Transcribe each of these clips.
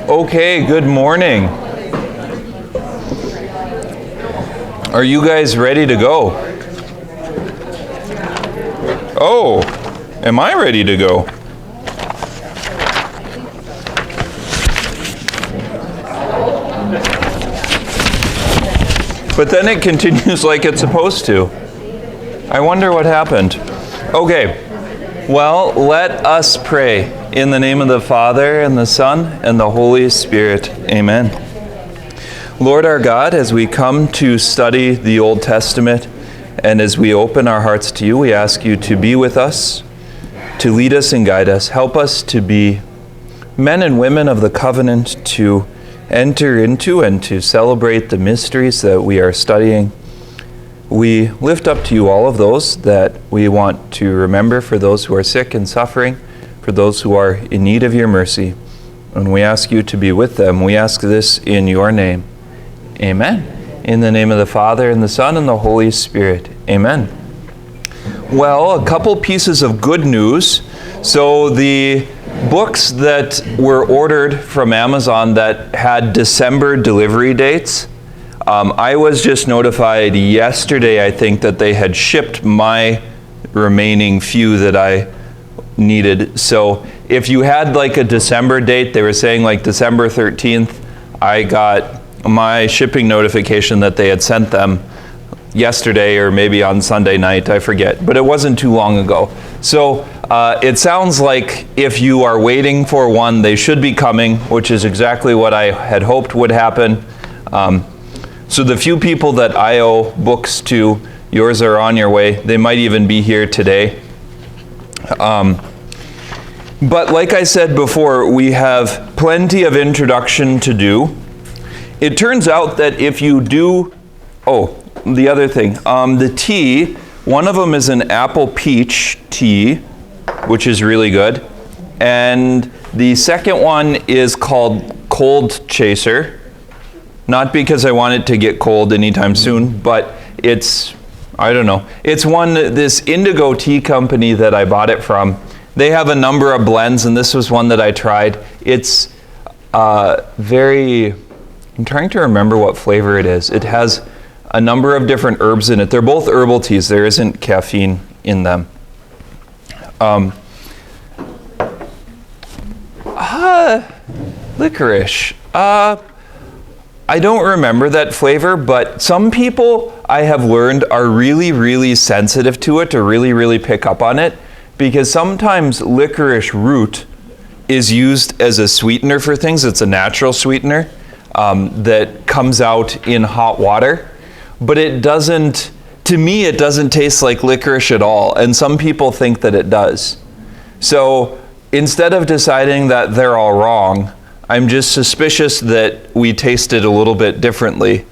Okay, good morning. Are you guys ready to go? Oh, am I ready to go? But then it continues like it's supposed to. I wonder what happened. Okay, well, let us pray. In the name of the Father, and the Son, and the Holy Spirit. Amen. Lord our God, as we come to study the Old Testament, and as we open our hearts to you, we ask you to be with us, to lead us and guide us. Help us to be men and women of the covenant, to enter into and to celebrate the mysteries that we are studying. We lift up to you all of those that we want to remember, for those who are sick and suffering, for those who are in need of your mercy. And we ask you to be with them. We ask this in your name. Amen. In the name of the Father, and the Son, and the Holy Spirit. Amen. Well, a couple pieces of good news. So the books that were ordered from Amazon that had December delivery dates, I was just notified yesterday, I think, that they had shipped my remaining few that I needed. So if you had like a December date, they were saying like December 13th, I got my shipping notification that they had sent them yesterday or maybe on Sunday night, I forget, but it wasn't too long ago. So it sounds like if you are waiting for one, they should be coming, which is exactly what I had hoped would happen. So the few people that I owe books to, yours are on your way. They might even be here today. But like I said before, we have plenty of introduction to do. It turns out that if you do, the other thing, the tea, one of them is an apple peach tea, which is really good. And the second one is called Cold Chaser. Not because I want it to get cold anytime soon, but it's, I don't know. It's this Indigo tea company that I bought it from. They have a number of blends, and this was one that I tried. It's I'm trying to remember what flavor it is. It has a number of different herbs in it. They're both herbal teas. There isn't caffeine in them. Licorice. I don't remember that flavor, but some people I have learned are really, really sensitive to it, to really, really pick up on it, because sometimes licorice root is used as a sweetener for things. It's a natural sweetener that comes out in hot water, but it doesn't, to me, it doesn't taste like licorice at all, and some people think that it does. So instead of deciding that they're all wrong, I'm just suspicious that we taste it a little bit differently.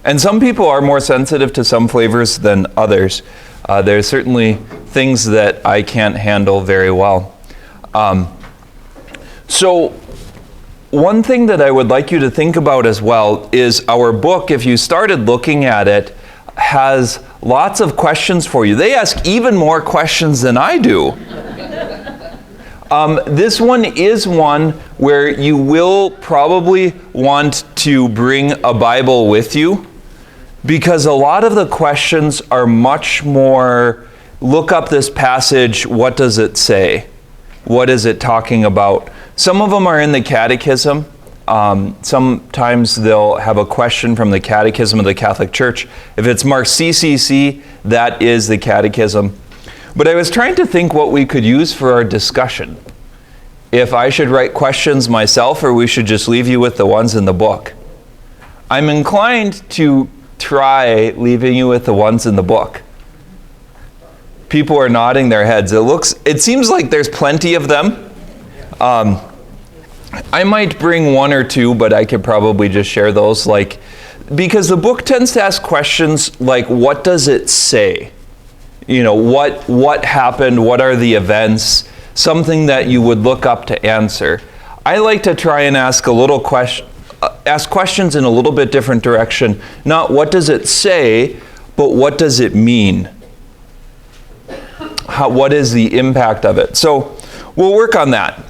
And some people are more sensitive to some flavors than others. There's certainly things that I can't handle very well. So one thing that I would like you to think about as well is our book, if you started looking at it, has lots of questions for you. They ask even more questions than I do. This one is one where you will probably want to bring a Bible with you, because a lot of the questions are much more, look up this passage, what does it say? What is it talking about? Some of them are in the Catechism. Sometimes they'll have a question from the Catechism of the Catholic Church. If it's marked CCC, that is the Catechism. But I was trying to think what we could use for our discussion. If I should write questions myself, or we should just leave you with the ones in the book. I'm inclined to try leaving you with the ones in the book. People are nodding their heads. It seems like there's plenty of them. I might bring one or two, but I could probably just share those, because the book tends to ask questions like, what does it say? You know, what happened? What are the events? Something that you would look up to answer. I like to try and ask questions in a little bit different direction. Not what does it say, but what does it mean? What is the impact of it? So we'll work on that.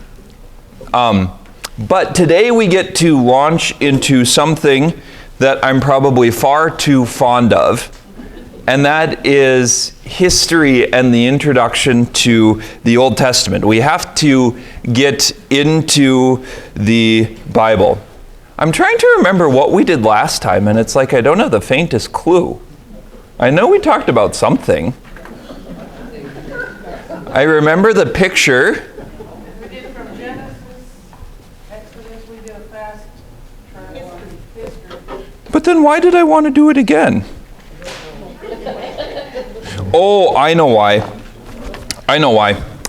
But today we get to launch into something that I'm probably far too fond of, and that is history and the introduction to the Old Testament. We have to get into the Bible. I'm trying to remember what we did last time, and it's like I don't have the faintest clue. I know we talked about something. I remember the picture. We did from Genesis, Exodus, we did a fast travel history. But then why did I want to do it again? Oh, I know why.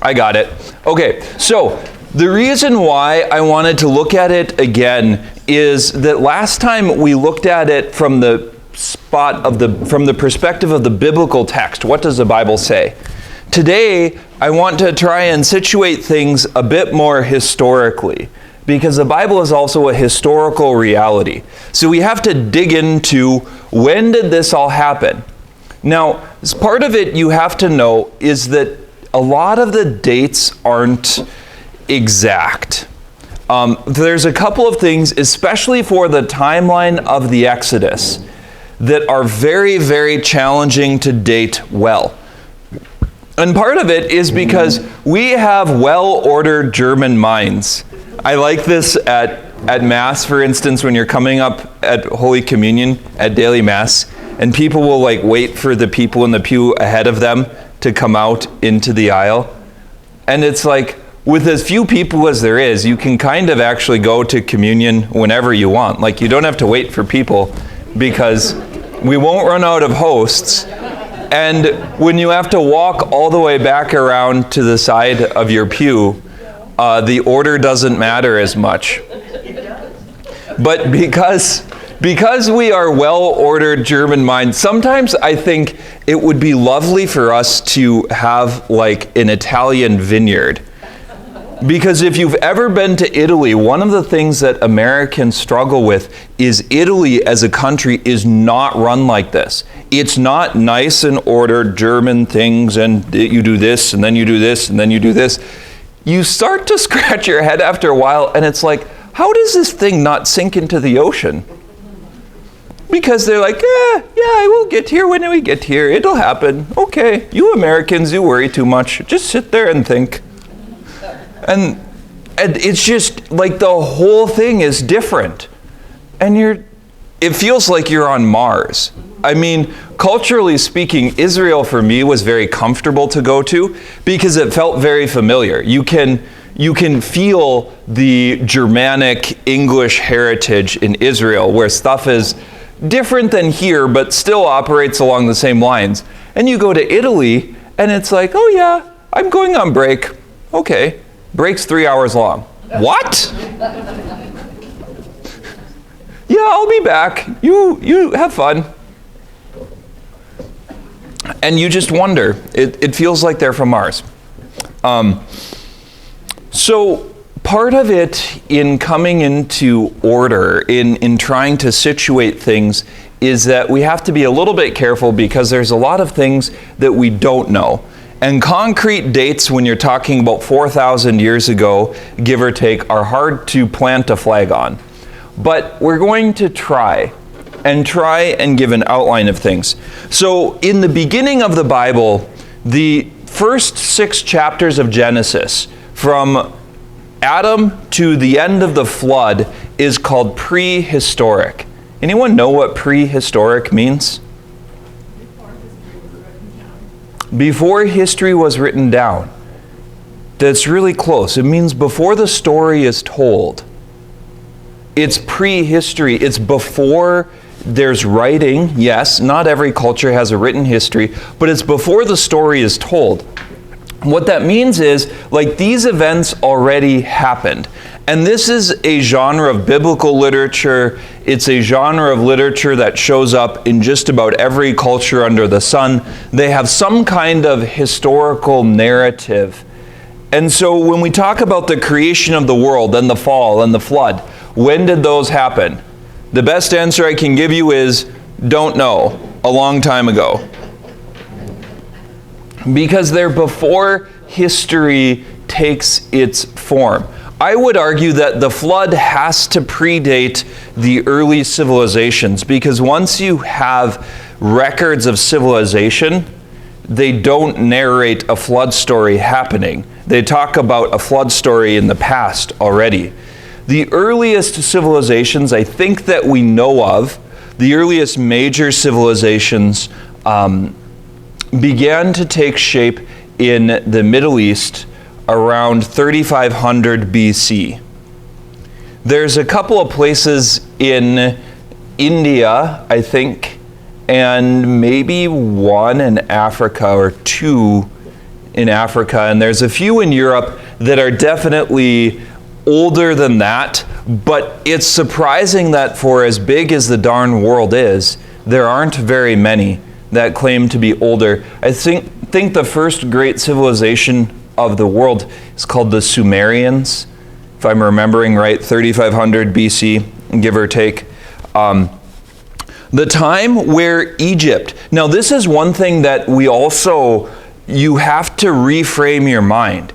I got it. Okay, so the reason why I wanted to look at it again is that last time we looked at it from the perspective of the biblical text. What does the Bible say? Today, I want to try and situate things a bit more historically, because the Bible is also a historical reality. So we have to dig into, when did this all happen? Now, as part of it you have to know is that a lot of the dates aren't exact. There's a couple of things, especially for the timeline of the Exodus, that are very, very challenging to date well. And part of it is because we have well-ordered German minds. I like this at Mass, for instance, when you're coming up at Holy Communion, at daily Mass, and people will like wait for the people in the pew ahead of them to come out into the aisle. And it's like, with as few people as there is, you can kind of actually go to communion whenever you want. Like, you don't have to wait for people, because we won't run out of hosts. And when you have to walk all the way back around to the side of your pew, the order doesn't matter as much. But because we are well-ordered German minds, sometimes I think it would be lovely for us to have like an Italian vineyard. Because if you've ever been to Italy, one of the things that Americans struggle with is Italy as a country is not run like this. It's not nice and ordered German things, and you do this, and then you do this, and then you do this. You start to scratch your head after a while, and it's like, how does this thing not sink into the ocean? Because they're like, yeah, we'll get here when we get here. It'll happen. Okay, you Americans, you worry too much. Just sit there and think. And it's just like the whole thing is different. And it feels like you're on Mars. I mean, culturally speaking, Israel for me was very comfortable to go to because it felt very familiar. You can feel the Germanic English heritage in Israel, where stuff is different than here, but still operates along the same lines. And you go to Italy, and it's like, oh yeah, I'm going on break. Okay. Break's 3 hours long. What? Yeah, I'll be back. You have fun. And you just wonder. It feels like they're from Mars. So part of it in coming into order, in trying to situate things, is that we have to be a little bit careful because there's a lot of things that we don't know. And concrete dates, when you're talking about 4,000 years ago, give or take, are hard to plant a flag on. But we're going to try and give an outline of things. So in the beginning of the Bible, the first 6 chapters of Genesis, from Adam to the end of the flood, is called prehistoric. Anyone know what prehistoric means? Before history was written down. That's really close. It means before the story is told. It's prehistory. It's before there's writing. Yes, not every culture has a written history, but it's before the story is told. What that means is, like, these events already happened. And this is a genre of biblical literature. It's a genre of literature that shows up in just about every culture under the sun. They have some kind of historical narrative. And so when we talk about the creation of the world and the fall and the flood, when did those happen? The best answer I can give you is, don't know, a long time ago. Because they're before history takes its form. I would argue that the flood has to predate the early civilizations, because once you have records of civilization, they don't narrate a flood story happening. They talk about a flood story in the past already. The earliest civilizations I think that we know of, the earliest major civilizations, began to take shape in the Middle East around 3500 BC. There's a couple of places in India, I think, and maybe one in Africa or two in Africa, and there's a few in Europe that are definitely older than that, but it's surprising that for as big as the darn world is, there aren't very many that claim to be older. I think the first great civilization of the world is called the Sumerians, if I'm remembering right, 3500 BC, give or take. The time where Egypt, now this is one thing that you have to reframe your mind,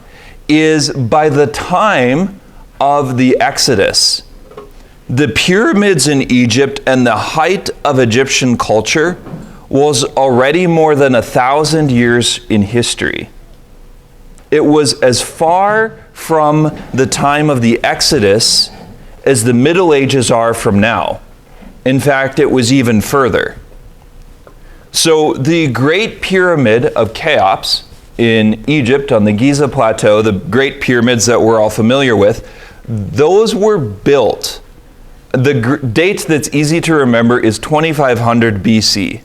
is by the time of the Exodus, the pyramids in Egypt and the height of Egyptian culture was already more than 1,000 years in history. It was as far from the time of the Exodus as the Middle Ages are from now. In fact, it was even further. So the Great Pyramid of Cheops in Egypt on the Giza Plateau, the Great Pyramids that we're all familiar with, those were built. The date that's easy to remember is 2500 BC.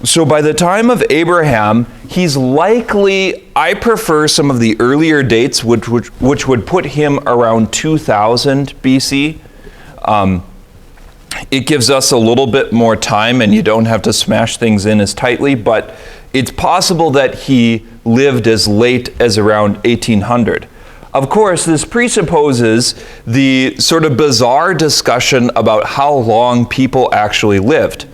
So by the time of Abraham, he's likely, I prefer some of the earlier dates, which would put him around 2000 BC. It gives us a little bit more time and you don't have to smash things in as tightly, but it's possible that he lived as late as around 1800. Of course, this presupposes the sort of bizarre discussion about how long people actually lived.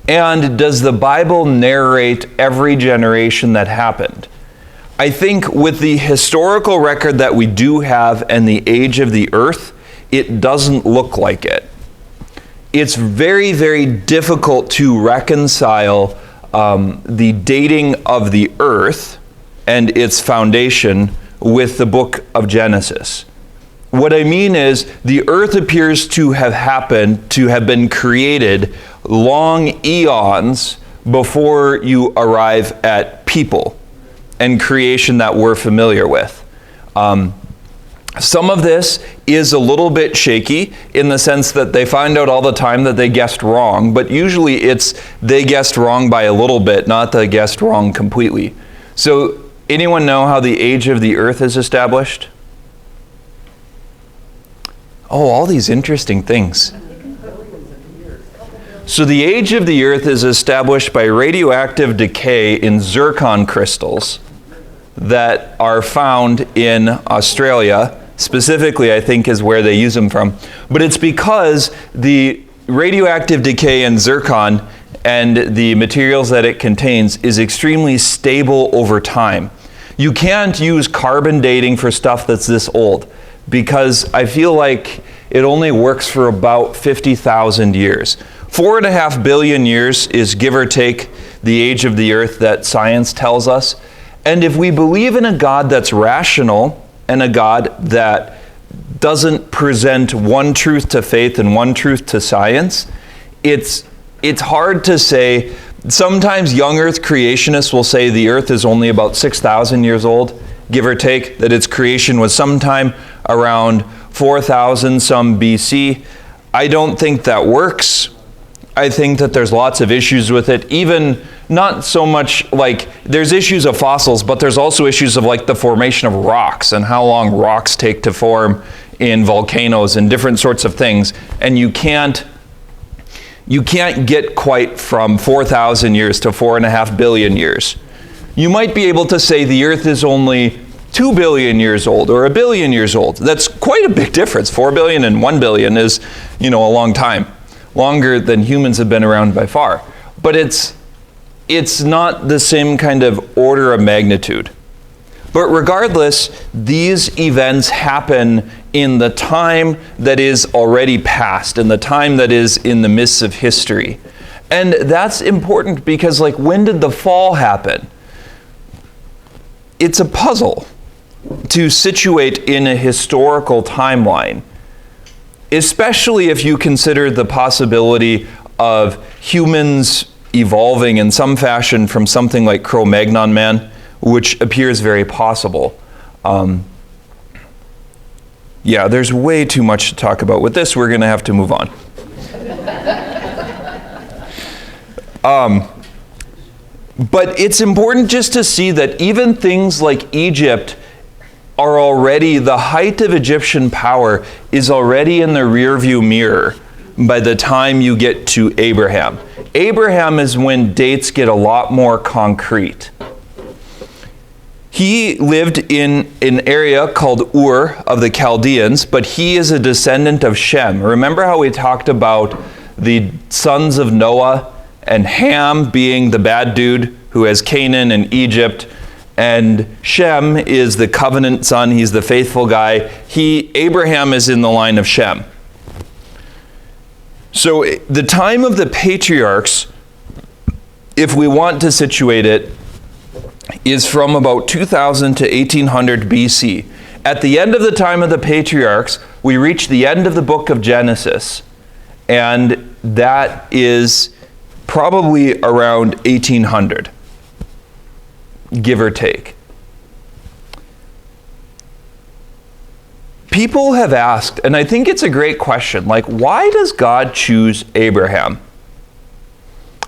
And does the Bible narrate every generation that happened? I think with the historical record that we do have and the age of the earth, it doesn't look like it. It's very, very difficult to reconcile the dating of the earth and its foundation with the book of Genesis. What I mean is, the earth appears to have happened, to have been created long eons before you arrive at people and creation that we're familiar with. Some of this is a little bit shaky in the sense that they find out all the time that they guessed wrong, but usually it's they guessed wrong by a little bit, not they guessed wrong completely. So, anyone know how the age of the earth is established? Oh, all these interesting things. So the age of the earth is established by radioactive decay in zircon crystals that are found in Australia. Specifically, I think, is where they use them from. But it's because the radioactive decay in zircon and the materials that it contains is extremely stable over time. You can't use carbon dating for stuff that's this old, because I feel like it only works for about 50,000 years. 4.5 billion years is, give or take, the age of the earth that science tells us. And if we believe in a God that's rational and a God that doesn't present one truth to faith and one truth to science, it's hard to say. Sometimes young earth creationists will say the earth is only about 6,000 years old, give or take, that its creation was sometime around 4,000 some BC. I don't think that works. I think that there's lots of issues with it, even not so much like there's issues of fossils, but there's also issues of like the formation of rocks and how long rocks take to form in volcanoes and different sorts of things. And you can't get quite from 4,000 years to 4.5 billion years. You might be able to say the earth is only 2 billion years old or 1 billion years old. That's quite a big difference. 4 billion and 1 billion is, a long time. Longer than humans have been around by far. But it's not the same kind of order of magnitude. But regardless, these events happen in the time that is already past, in the time that is in the midst of history. And that's important because, like, when did the fall happen? It's a puzzle to situate in a historical timeline, especially if you consider the possibility of humans evolving in some fashion from something like Cro-Magnon man, which appears very possible. Yeah, there's way too much to talk about with this. We're going to have to move on. But it's important just to see that even things like Egypt are already, the height of Egyptian power is already in the rearview mirror by the time you get to Abraham. Abraham is when dates get a lot more concrete. He lived in an area called Ur of the Chaldeans, but he is a descendant of Shem. Remember how we talked about the sons of Noah and Ham being the bad dude who has Canaan and Egypt, and Shem is the covenant son, he's the faithful guy. Abraham is in the line of Shem. So the time of the patriarchs, if we want to situate it, is from about 2000 to 1800 BC. At the end of the time of the patriarchs, we reach the end of the book of Genesis, and that is probably around 1800, give or take. People have asked, and I think it's a great question, like, why does God choose Abraham?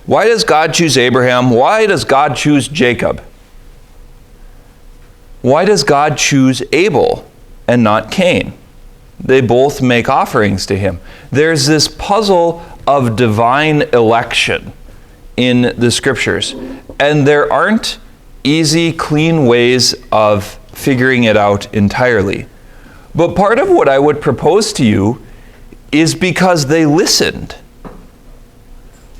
Why does God choose Abraham? Why does God choose Jacob? Why does God choose Abel and not Cain? They both make offerings to him. There's this puzzle of divine election in the scriptures, and there aren't easy, clean ways of figuring it out entirely. But part of what I would propose to you is because they listened.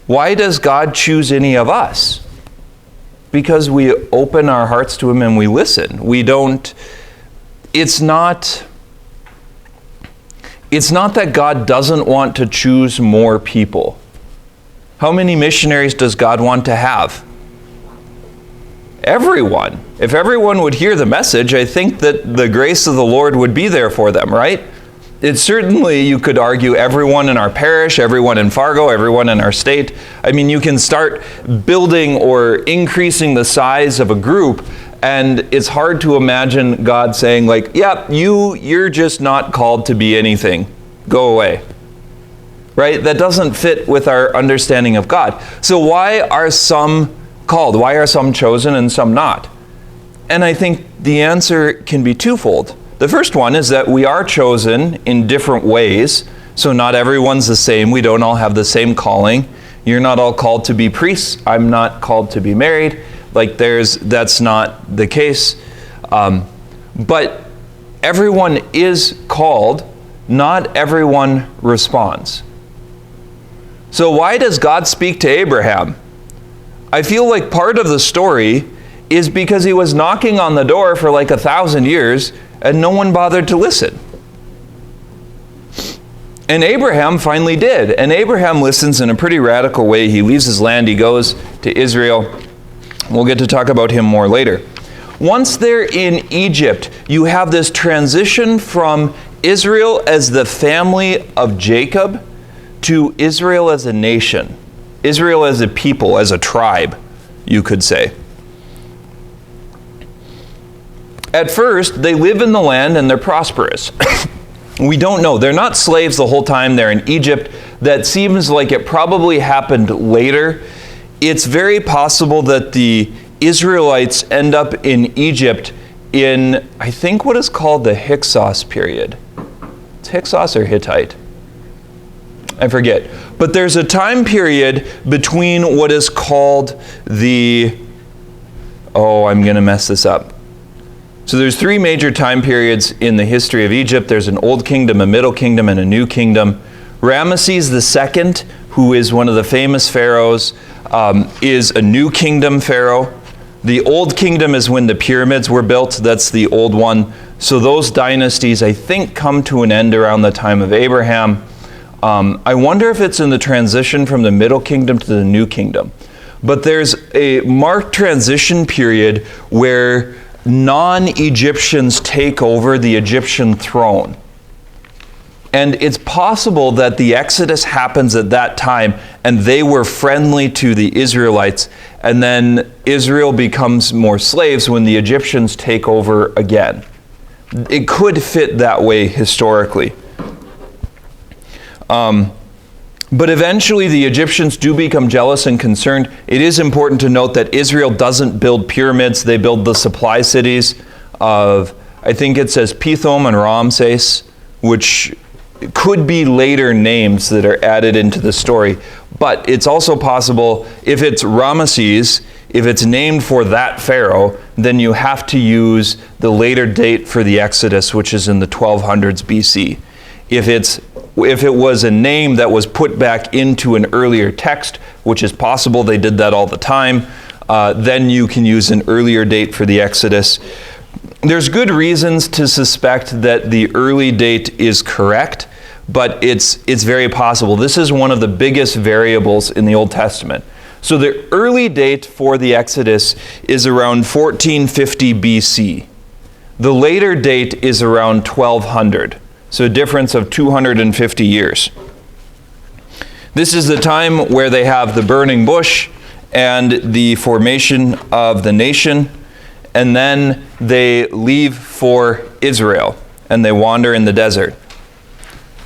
Why does God choose any of us? Because we open our hearts to him and we listen. It's not that God doesn't want to choose more people. How many missionaries does God want to have? Everyone. If everyone would hear the message, I think that the grace of the Lord would be there for them, right? It's certainly, you could argue, everyone in our parish, everyone in Fargo, everyone in our state. I mean, you can start building or increasing the size of a group, and it's hard to imagine God saying, like, yeah, you're just not called to be anything. Go away. Right? That doesn't fit with our understanding of God. So why are some called? Why are some chosen and some not? And I think the answer can be twofold. The first one is that we are chosen in different ways. So not everyone's the same. We don't all have the same calling. You're not all called to be priests. I'm not called to be married. Like that's not the case. But everyone is called. Not everyone responds. So why does God speak to Abraham? I feel like part of the story is because he was knocking on the door for like 1,000 years and no one bothered to listen. And Abraham finally did. And Abraham listens in a pretty radical way. He leaves his land, he goes to Israel. We'll get to talk about him more later. Once they're in Egypt, you have this transition from Israel as the family of Jacob to Israel as a nation. Israel as a people, as a tribe, you could say. At first, they live in the land and they're prosperous. We don't know. They're not slaves the whole time they're in Egypt. That seems like it probably happened later. It's very possible that the Israelites end up in Egypt in, I think, what is called the Hyksos period. It's Hyksos or Hittite? I forget. But there's a time period between what is called the, I'm going to mess this up. So there's 3 major time periods in the history of Egypt. There's an old kingdom, a middle kingdom, and a new kingdom. Ramesses II, who is one of the famous pharaohs, is a new kingdom pharaoh. The Old Kingdom is when the pyramids were built. That's the old one. So those dynasties, I think, come to an end around the time of Abraham. I wonder if it's in the transition from the Middle Kingdom to the New Kingdom. But there's a marked transition period where non-Egyptians take over the Egyptian throne. And it's possible that the Exodus happens at that time, and they were friendly to the Israelites, and then Israel becomes more slaves when the Egyptians take over again. It could fit that way historically. But eventually the Egyptians do become jealous and concerned. It is important to note that Israel doesn't build pyramids. They build the supply cities of, I think it says Pithom and Ramses, which could be later names that are added into the story. But it's also possible, if it's Ramesses, if it's named for that pharaoh, then you have to use the later date for the Exodus, which is in the 1200s BC. If it was a name that was put back into an earlier text, which is possible, they did that all the time, then you can use an earlier date for the Exodus. There's good reasons to suspect that the early date is correct, but it's very possible. This is one of the biggest variables in the Old Testament. So the early date for the Exodus is around 1450 BC. The later date is around 1200. So a difference of 250 years. This is the time where they have the burning bush and the formation of the nation, and then they leave for Israel and they wander in the desert.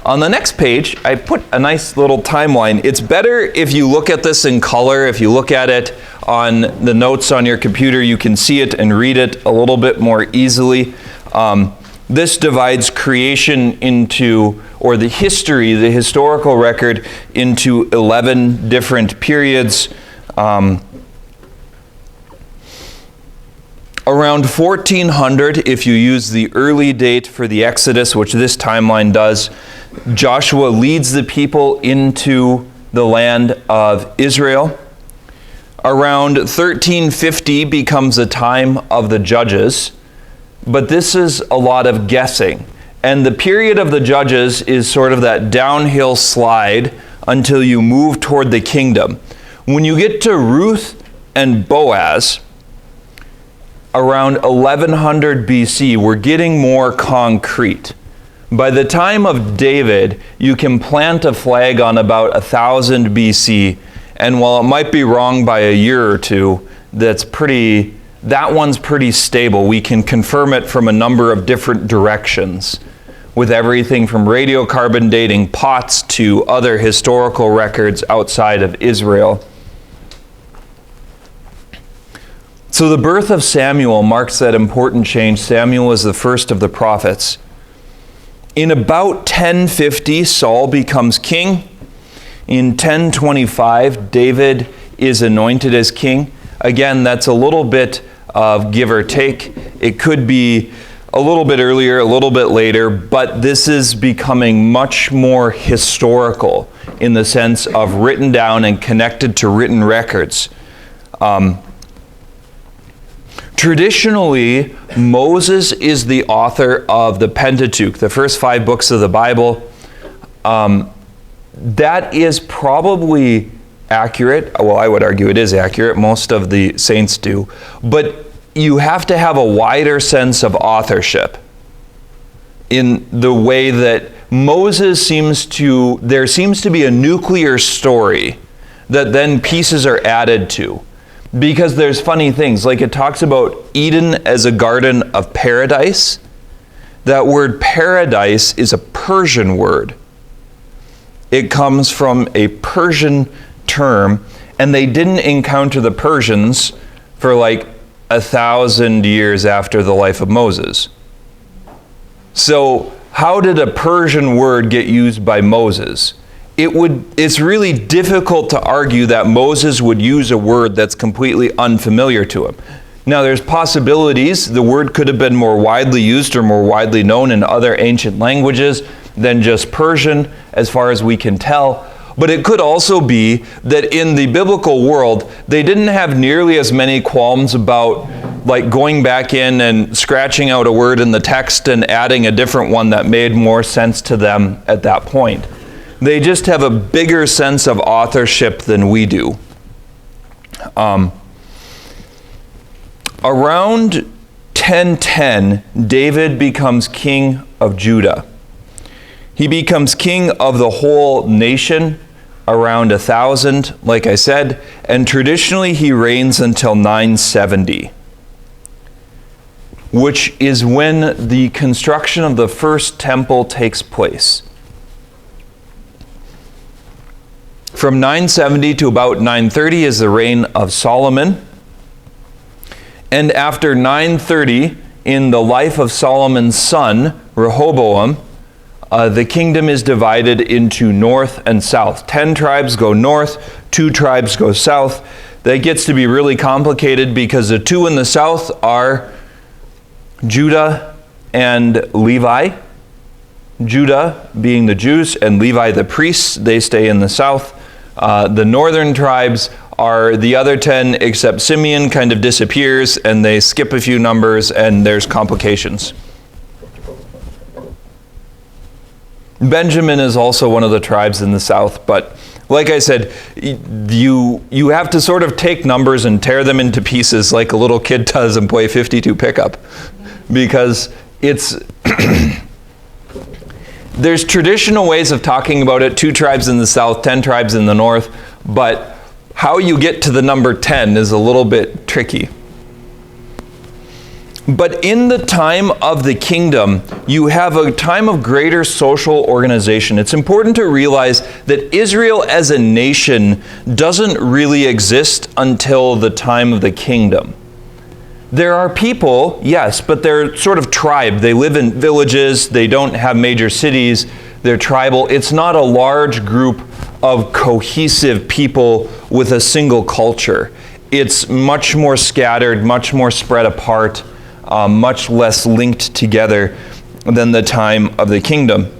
On the next page, I put a nice little timeline. It's better if you look at this in color. If you look at it on the notes on your computer, you can see it and read it a little bit more easily. This divides creation into, or the history, the historical record, into 11 different periods. Around 1400, if you use the early date for the Exodus, which this timeline does, Joshua leads the people into the land of Israel. Around 1350 becomes a time of the judges, but this is a lot of guessing. And the period of the judges is sort of that downhill slide until you move toward the kingdom. When you get to Ruth and Boaz, around 1100 BC, we're getting more concrete. By the time of David, you can plant a flag on about 1000 BC, and while it might be wrong by a year or two, that one's pretty stable. We can confirm it from a number of different directions, with everything from radiocarbon dating pots to other historical records outside of Israel. So the birth of Samuel marks that important change. Samuel is the first of the prophets. In about 1050, Saul becomes king. In 1025, David is anointed as king. Again, that's a little bit of give or take. It could be a little bit earlier, a little bit later, but this is becoming much more historical in the sense of written down and connected to written records. Traditionally, Moses is the author of the Pentateuch, the first 5 books of the Bible. That is probably accurate. Well, I would argue it is accurate. Most of the saints do. But you have to have a wider sense of authorship in the way that Moses there seems to be a nuclear story that then pieces are added to. Because there's funny things, like it talks about Eden as a garden of paradise. That word paradise is a Persian word. It comes from a Persian term, and they didn't encounter the Persians for like 1,000 years after the life of Moses. So how did a Persian word get used by Moses? It's really difficult to argue that Moses would use a word that's completely unfamiliar to him. Now, there's possibilities. The word could have been more widely used or more widely known in other ancient languages than just Persian, as far as we can tell. But it could also be that in the biblical world, they didn't have nearly as many qualms about like going back in and scratching out a word in the text and adding a different one that made more sense to them at that point. They just have a bigger sense of authorship than we do. Around 1010, David becomes king of Judah. He becomes king of the whole nation around 1000, like I said, and traditionally he reigns until 970, which is when the construction of the first temple takes place. From 970 to about 930 is the reign of Solomon. And after 930, in the life of Solomon's son, Rehoboam, the kingdom is divided into north and south. 10 tribes go north, 2 tribes go south. That gets to be really complicated because the 2 in the south are Judah and Levi. Judah being the Jews and Levi the priests, they stay in the south. The northern tribes are the other 10, except Simeon kind of disappears and they skip a few numbers and there's complications. Benjamin is also one of the tribes in the south, but like I said, you have to sort of take numbers and tear them into pieces like a little kid does and play 52 pickup, because it's there's traditional ways of talking about it, 2 tribes in the south, 10 tribes in the north, but how you get to the number 10 is a little bit tricky. But in the time of the kingdom, you have a time of greater social organization. It's important to realize that Israel as a nation doesn't really exist until the time of the kingdom. There are people, yes, but they're sort of tribe. They live in villages, they don't have major cities, they're tribal. It's not a large group of cohesive people with a single culture. It's much more scattered, much more spread apart, much less linked together than the time of the kingdom.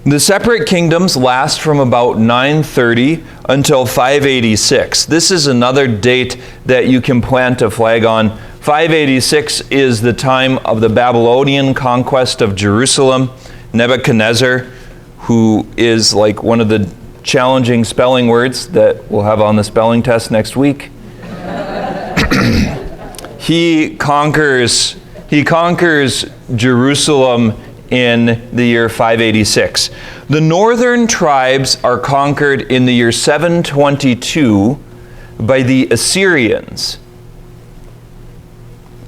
The separate kingdoms last from about 930 until 586. This is another date that you can plant a flag on. 586 is the time of the Babylonian conquest of Jerusalem. Nebuchadnezzar, who is like one of the challenging spelling words that we'll have on the spelling test next week. He conquers Jerusalem in the year 586. The northern tribes are conquered in the year 722 by the Assyrians.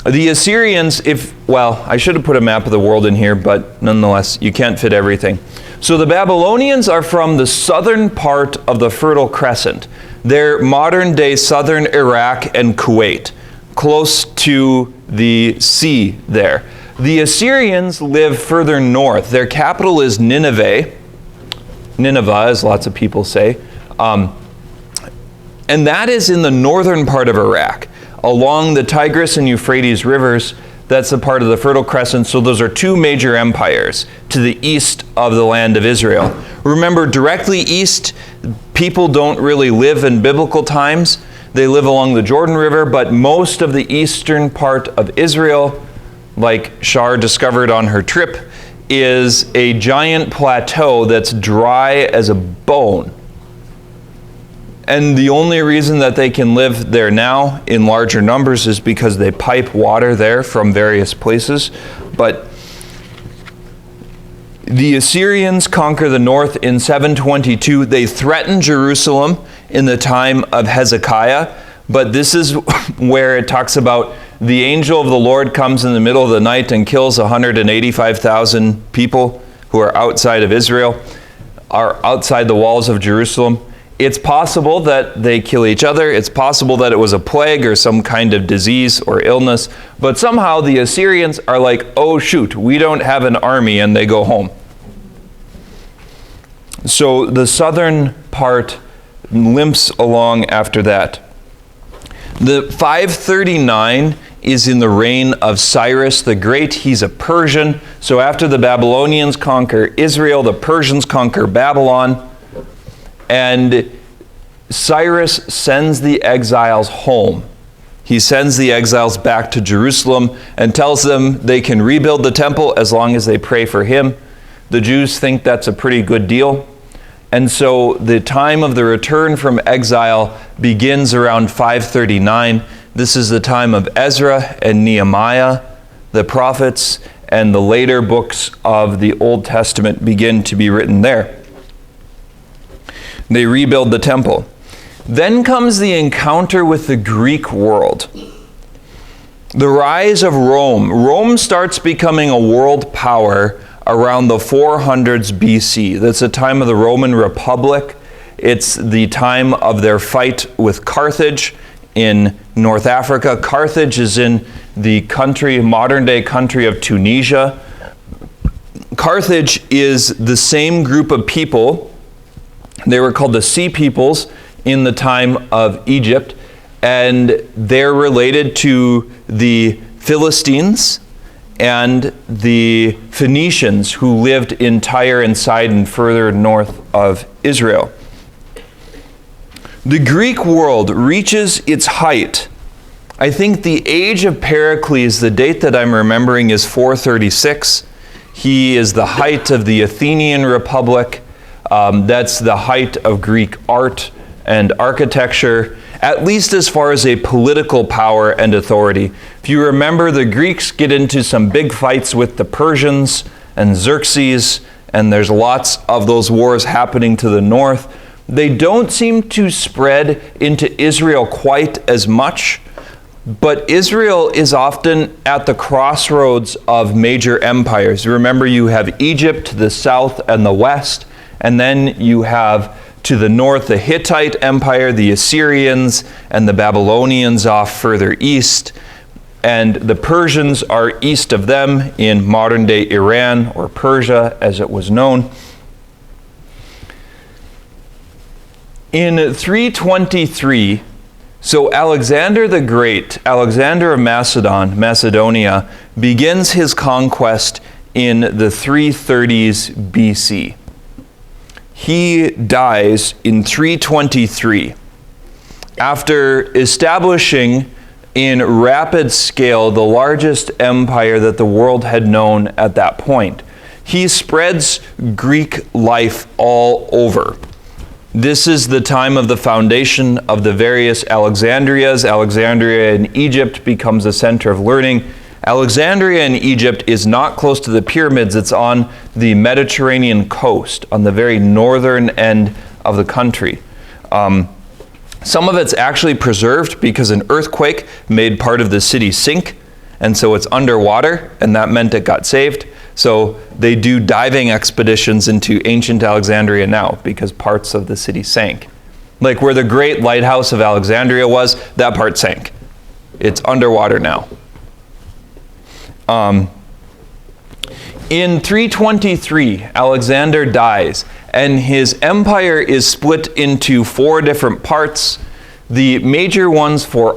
The Assyrians, I should have put a map of the world in here, but nonetheless, you can't fit everything. So the Babylonians are from the southern part of the Fertile Crescent. They're modern-day southern Iraq and Kuwait, close to the sea there. The Assyrians live further north. Their capital is Nineveh, as lots of people say. And that is in the northern part of Iraq, along the Tigris and Euphrates rivers. That's a part of the Fertile Crescent. So those are 2 major empires to the east of the land of Israel. Remember, directly east, people don't really live in biblical times. They live along the Jordan River, but most of the eastern part of Israel, like Shar discovered on her trip, is a giant plateau that's dry as a bone. And the only reason that they can live there now in larger numbers is because they pipe water there from various places. But the Assyrians conquer the north in 722. They threaten Jerusalem in the time of Hezekiah. But this is where it talks about the angel of the Lord comes in the middle of the night and kills 185,000 people who are outside of Israel, are outside the walls of Jerusalem. It's possible that they kill each other. It's possible that it was a plague or some kind of disease or illness. But somehow the Assyrians are like, oh shoot, we don't have an army, and they go home. So the southern part limps along after that. The 539 is in the reign of Cyrus the Great. He's a Persian. So after the Babylonians conquer Israel, the Persians conquer Babylon. And Cyrus sends the exiles home. He sends the exiles back to Jerusalem and tells them they can rebuild the temple as long as they pray for him. The Jews think that's a pretty good deal. And so the time of the return from exile begins around 539. This is the time of Ezra and Nehemiah, the prophets, and the later books of the Old Testament begin to be written there. They rebuild the temple. Then comes the encounter with the Greek world. The rise of Rome. Rome starts becoming a world power around the 400s BC. That's the time of the Roman Republic. It's the time of their fight with Carthage in North Africa. Carthage is in the country, modern-day country of Tunisia. Carthage is the same group of people. They were called the Sea Peoples in the time of Egypt, and they're related to the Philistines and the Phoenicians who lived in Tyre and Sidon further north of Israel. The Greek world reaches its height. I think the age of Pericles, the date that I'm remembering, is 436. He is the height of the Athenian Republic. That's the height of Greek art and architecture, at least as far as a political power and authority. If you remember, the Greeks get into some big fights with the Persians and Xerxes, and there's lots of those wars happening to the north. They don't seem to spread into Israel quite as much, but Israel is often at the crossroads of major empires. Remember, you have Egypt to the south and the west, and then you have to the north the Hittite Empire, the Assyrians, and the Babylonians off further east. And the Persians are east of them in modern-day Iran, or Persia as it was known. In 323, so Alexander the Great, Alexander of Macedonia, begins his conquest in the 330s BC. He dies in 323 after establishing in rapid scale the largest empire that the world had known at that point. He spreads Greek life all over. This is the time of the foundation of the various Alexandrias. Alexandria in Egypt becomes a center of learning. Alexandria in Egypt is not close to the pyramids. It's on the Mediterranean coast, on the very northern end of the country. Some of it's actually preserved because an earthquake made part of the city sink, and so it's underwater, and that meant it got saved. So they do diving expeditions into ancient Alexandria now because parts of the city sank. Like where the great lighthouse of Alexandria was, that part sank. It's underwater now. In 323, Alexander dies, and his empire is split into 4 different parts. The major ones for